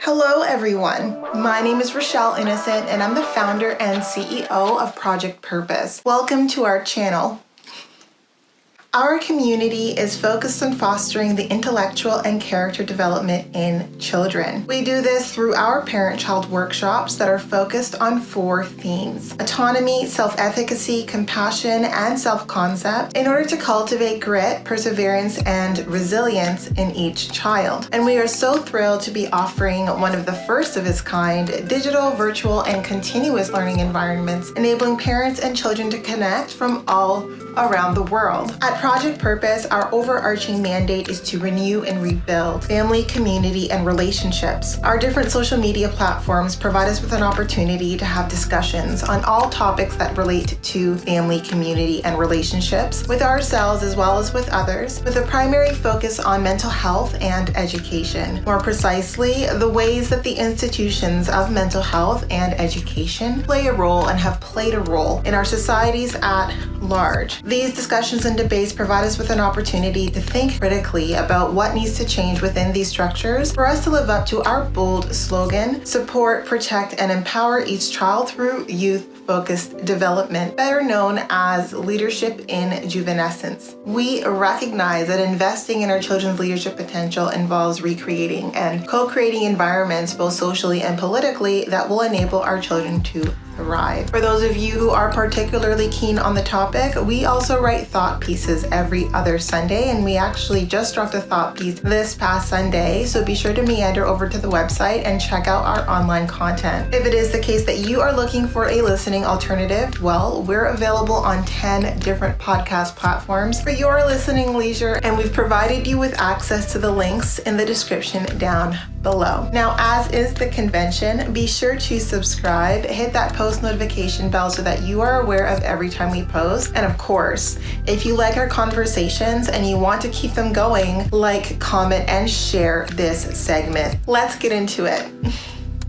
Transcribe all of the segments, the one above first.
Hello everyone, my name is Rochelle Innocent and I'm the founder and CEO of Project Purpose. Welcome to our channel. Our community is focused on fostering the intellectual and character development in children. We do this through our parent-child workshops that are focused on 4 themes: autonomy, self-efficacy, compassion, and self-concept, in order to cultivate grit, perseverance, and resilience in each child. And we are so thrilled to be offering one of the first of its kind digital, virtual, and continuous learning environments, enabling parents and children to connect from all around the world. At Project Purpose, our overarching mandate is to renew and rebuild family, community, and relationships. Our different social media platforms provide us with an opportunity to have discussions on all topics that relate to family, community, and relationships with ourselves as well as with others, with a primary focus on mental health and education. More precisely, the ways that the institutions of mental health and education play a role and have played a role in our societies at large. These discussions and debates provide us with an opportunity to think critically about what needs to change within these structures for us to live up to our bold slogan: support, protect, and empower each child through youth-focused development, better known as leadership in juvenescence. We recognize that investing in our children's leadership potential involves recreating and co-creating environments, both socially and politically, that will enable our children to thrive. For those of you who are particularly keen on the topic, we also write thought pieces every other Sunday, and we actually just dropped a thought piece this past Sunday, so be sure to meander over to the website and check out our online content. If it is the case that you are looking for a listening alternative, well, we're available on 10 different podcast platforms for your listening leisure, and we've provided you with access to the links in the description down below. Now, as is the convention, be sure to subscribe, hit that post notification bell so that you are aware of every time we post. And of course, if you like our conversations and you want to keep them going, like, comment, and share this segment. Let's get into it.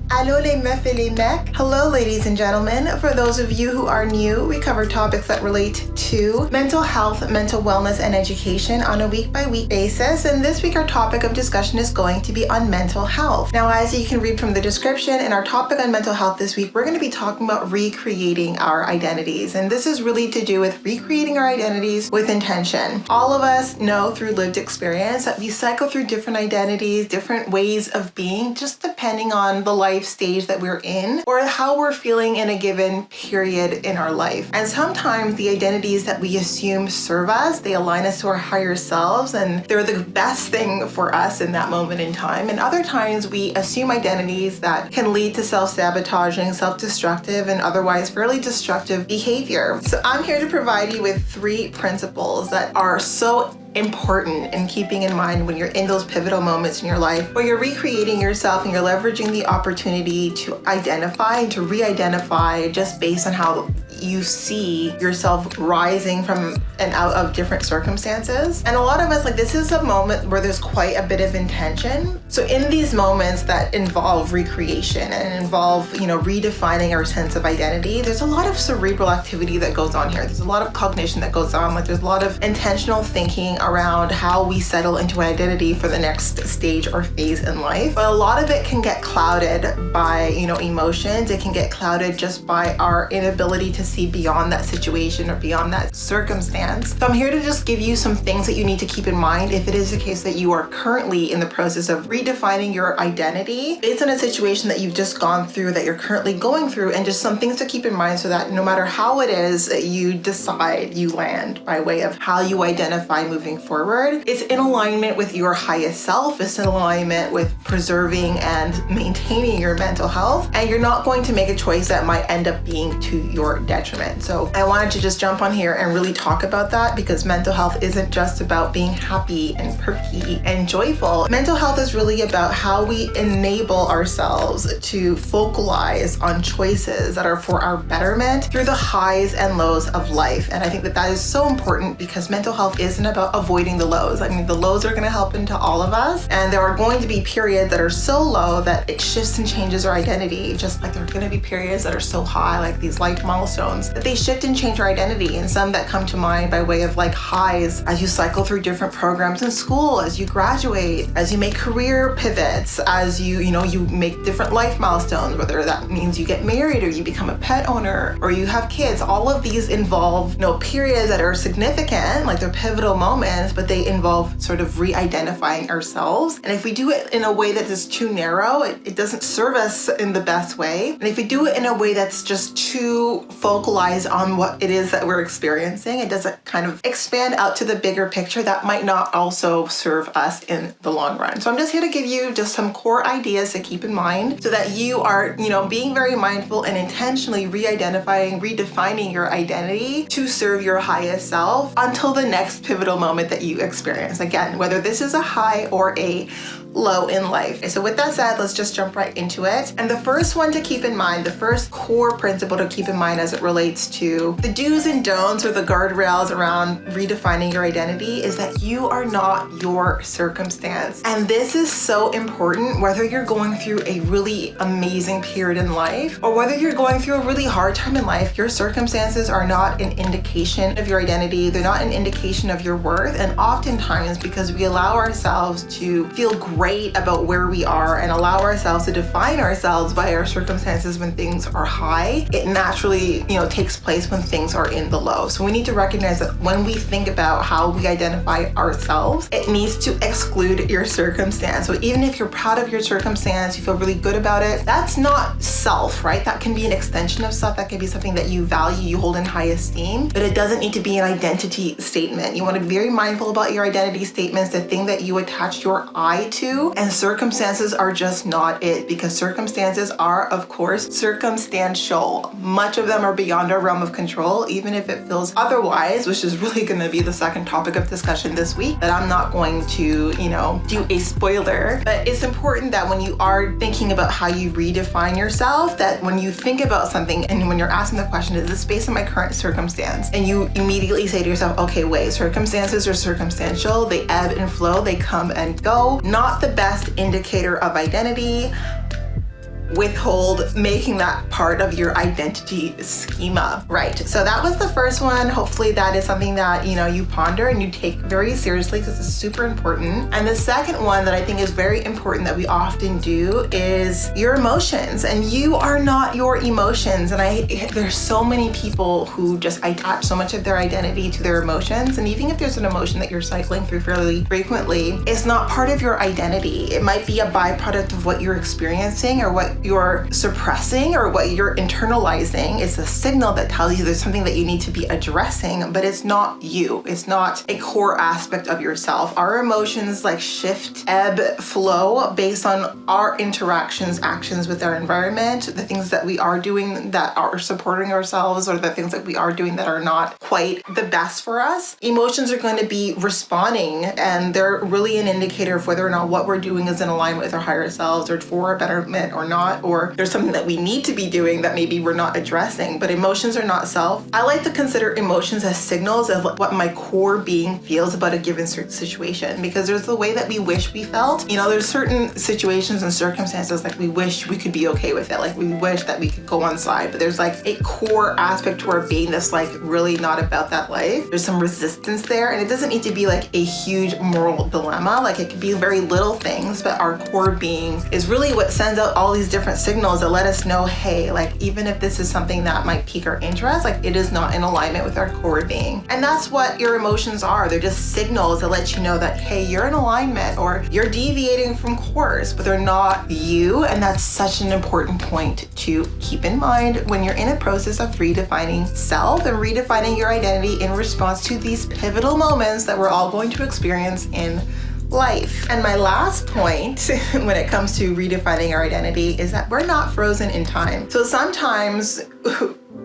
Allô les meufs et les mecs. Hello ladies and gentlemen. For those of you who are new, we cover topics that relate to mental health, mental wellness, and education on a week-by-week basis. And this week our topic of discussion is going to be on mental health. Now, as you can read from the description, in our topic on mental health this week, we're going to be talking about recreating our identities. And this is really to do with recreating our identities with intention. All of us know through lived experience that we cycle through different identities, different ways of being, just depending on the life stage that we're in or how we're feeling in a given period in our life. And sometimes the identities that we assume serve us, they align us to our higher selves, and they're the best thing for us in that moment in time. And other times we assume identities that can lead to self-sabotaging, self-destructive, and otherwise fairly destructive behavior. So I'm here to provide you with 3 principles that are so important in keeping in mind when you're in those pivotal moments in your life where you're recreating yourself and you're leveraging the opportunity to identify and to re-identify just based on how you see yourself rising from and out of different circumstances. And a lot of us, this is a moment where there's quite a bit of intention. So in these moments that involve recreation and involve, redefining our sense of identity, there's a lot of cerebral activity that goes on here. There's a lot of cognition that goes on. There's a lot of intentional thinking around how we settle into an identity for the next stage or phase in life. But a lot of it can get clouded by, emotions. It can get clouded just by our inability to see beyond that situation or beyond that circumstance. So I'm here to just give you some things that you need to keep in mind if it is the case that you are currently in the process of redefining your identity based on a situation that you've just gone through, that you're currently going through, and just some things to keep in mind so that no matter how it is that you decide you land by way of how you identify moving forward, it's in alignment with your highest self, it's in alignment with preserving and maintaining your mental health, and you're not going to make a choice that might end up being to your detriment. So I wanted to just jump on here and really talk about that, because mental health isn't just about being happy and perky and joyful. Mental health is really about how we enable ourselves to focalize on choices that are for our betterment through the highs and lows of life. And I think that is so important, because mental health isn't about avoiding the lows. The lows are going to happen to all of us, and there are going to be periods that are so low that it shifts and changes our identity, just like there are going to be periods that are so high, like these life milestones milestones, that they shift and change our identity. And some that come to mind by way of like highs as you cycle through different programs in school, as you graduate, as you make career pivots, as you make different life milestones, whether that means you get married or you become a pet owner or you have kids. All of these involve periods that are significant, like they're pivotal moments, but they involve sort of re-identifying ourselves. And if we do it in a way that is too narrow, it doesn't serve us in the best way. And if we do it in a way that's just too focalized on what it is that we're experiencing, it doesn't kind of expand out to the bigger picture. That might not also serve us in the long run. So I'm just here to give you just some core ideas to keep in mind so that you are, being very mindful and intentionally re-identifying, redefining your identity to serve your highest self until the next pivotal moment that you experience. Again, whether this is a high or a low in life. So with that said, let's just jump right into it. And the first one to keep in mind, the first core principle to keep in mind as it relates to the do's and don'ts or the guardrails around redefining your identity is that you are not your circumstance. And this is so important whether you're going through a really amazing period in life or whether you're going through a really hard time in life. Your circumstances are not an indication of your identity. They're not an indication of your worth. And oftentimes, because we allow ourselves to feel great about where we are and allow ourselves to define ourselves by our circumstances when things are high, it naturally, takes place when things are in the low. So we need to recognize that when we think about how we identify ourselves, it needs to exclude your circumstance. So even if you're proud of your circumstance, you feel really good about it, that's not self, right? That can be an extension of self. That can be something that you value, you hold in high esteem, but it doesn't need to be an identity statement. You want to be very mindful about your identity statements, the thing that you attach your I to. And circumstances are just not it, because circumstances are, of course, circumstantial. Much of them are beyond our realm of control, even if it feels otherwise, which is really going to be the second topic of discussion this week that I'm not going to, do a spoiler. But it's important that when you are thinking about how you redefine yourself, that when you think about something and when you're asking the question, is this based on my current circumstance? And you immediately say to yourself, okay, wait, circumstances are circumstantial. They ebb and flow. They come and go. Not the best indicator of identity. Withhold making that part of your identity schema, right? So that was the first one. Hopefully that is something that, you ponder and you take very seriously because it's super important. And the second one that I think is very important that we often do is your emotions. And you are not your emotions. And there's so many people who just attach so much of their identity to their emotions. And even if there's an emotion that you're cycling through fairly frequently, it's not part of your identity. It might be a byproduct of what you're experiencing or what you're suppressing or what you're internalizing. It's a signal that tells you there's something that you need to be addressing, but it's not you. It's not a core aspect of yourself. Our emotions shift, ebb, flow based on our interactions, actions with our environment, the things that we are doing that are supporting ourselves or the things that we are doing that are not quite the best for us. Emotions are going to be responding, and they're really an indicator of whether or not what we're doing is in alignment with our higher selves or for a betterment or not, or there's something that we need to be doing that maybe we're not addressing. But emotions are not self. I like to consider emotions as signals of what my core being feels about a given situation, because there's the way that we wish we felt. There's certain situations and circumstances we wish we could be okay with it. We wish that we could go on side, but there's a core aspect to our being that's really not about that life. There's some resistance there, and it doesn't need to be a huge moral dilemma. It could be very little things, but our core being is really what sends out all these different signals that let us know, hey, even if this is something that might pique our interest, it is not in alignment with our core being. And that's what your emotions are. They're just signals that let you know that, hey, you're in alignment or you're deviating from course, but they're not you. And that's such an important point to keep in mind when you're in a process of redefining self and redefining your identity in response to these pivotal moments that we're all going to experience in life. And my last point when it comes to redefining our identity is that we're not frozen in time. So sometimes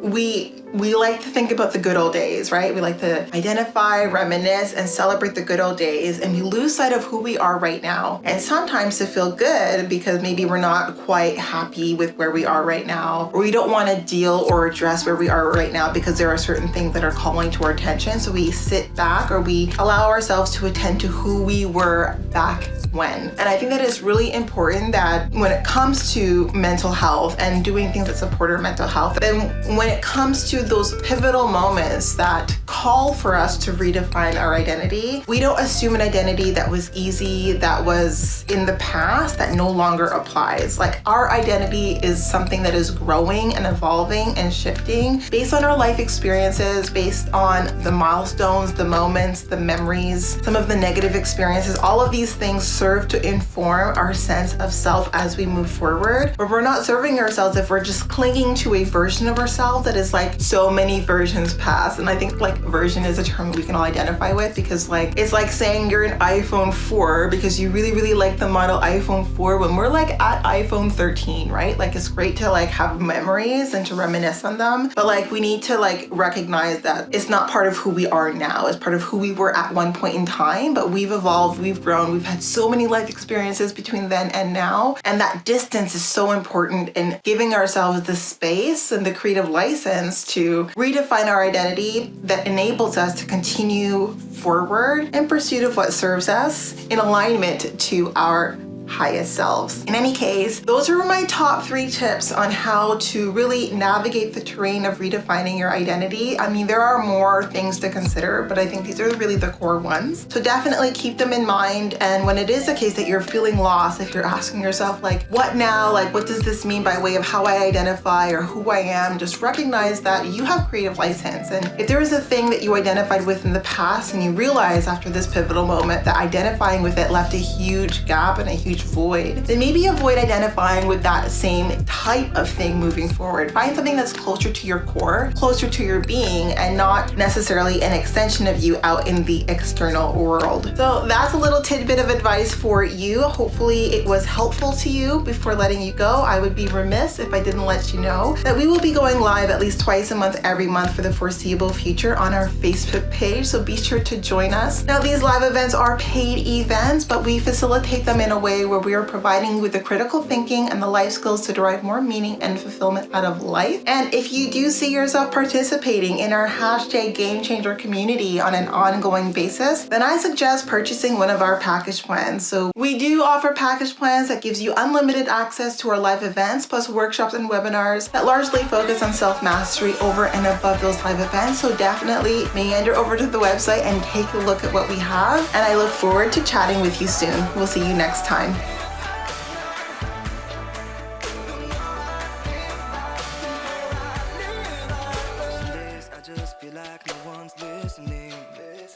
we like to think about the good old days, right? We like to identify, reminisce, and celebrate the good old days, and we lose sight of who we are right now. And sometimes to feel good because maybe we're not quite happy with where we are right now, or we don't want to deal or address where we are right now because there are certain things that are calling to our attention. So we sit back or we allow ourselves to attend to who we were back when. And I think that it's really important that when it comes to mental health and doing things that support our mental health, then when it comes to through those pivotal moments that call for us to redefine our identity, we don't assume an identity that was easy, that was in the past, that no longer applies. Like, our identity is something that is growing and evolving and shifting based on our life experiences, based on the milestones, the moments, the memories, some of the negative experiences. All of these things serve to inform our sense of self as we move forward. But we're not serving ourselves if we're just clinging to a version of ourselves that is like so many versions past. And I think like version is a term we can all identify with, because like it's like saying you're an iPhone 4 because you really, really like the model iPhone 4 when we're like at iPhone 13, right? Like, it's great to like have memories and to reminisce on them, but like we need to like recognize that it's not part of who we are now. It's part of who we were at one point in time, but we've evolved, we've grown, we've had so many life experiences between then and now. And that distance is so important in giving ourselves the space and the creative license to redefine our identity that enables us to continue forward in pursuit of what serves us in alignment to our highest selves. In any case, those are my top 3 tips on how to really navigate the terrain of redefining your identity. I mean, there are more things to consider, but I think these are really the core ones. So definitely keep them in mind. And when it is the case that you're feeling lost, if you're asking yourself like, what now? Like, what does this mean by way of how I identify or who I am? Just recognize that you have creative license. And if there is a thing that you identified with in the past and you realize after this pivotal moment that identifying with it left a huge gap and a huge void, then maybe avoid identifying with that same type of thing moving forward. Find something that's closer to your core, closer to your being, and not necessarily an extension of you out in the external world. So that's a little tidbit of advice for you. Hopefully it was helpful to you. Before letting you go, I would be remiss if I didn't let you know that we will be going live at least twice a month, every month for the foreseeable future on our Facebook page. So be sure to join us. Now, these live events are paid events, but we facilitate them in a way where we are providing you with the critical thinking and the life skills to derive more meaning and fulfillment out of life. And if you do see yourself participating in our hashtag Game Changer community on an ongoing basis, then I suggest purchasing one of our package plans. So we do offer package plans that gives you unlimited access to our live events, plus workshops and webinars that largely focus on self-mastery over and above those live events. So definitely meander over to the website and take a look at what we have. And I look forward to chatting with you soon. We'll see you next time.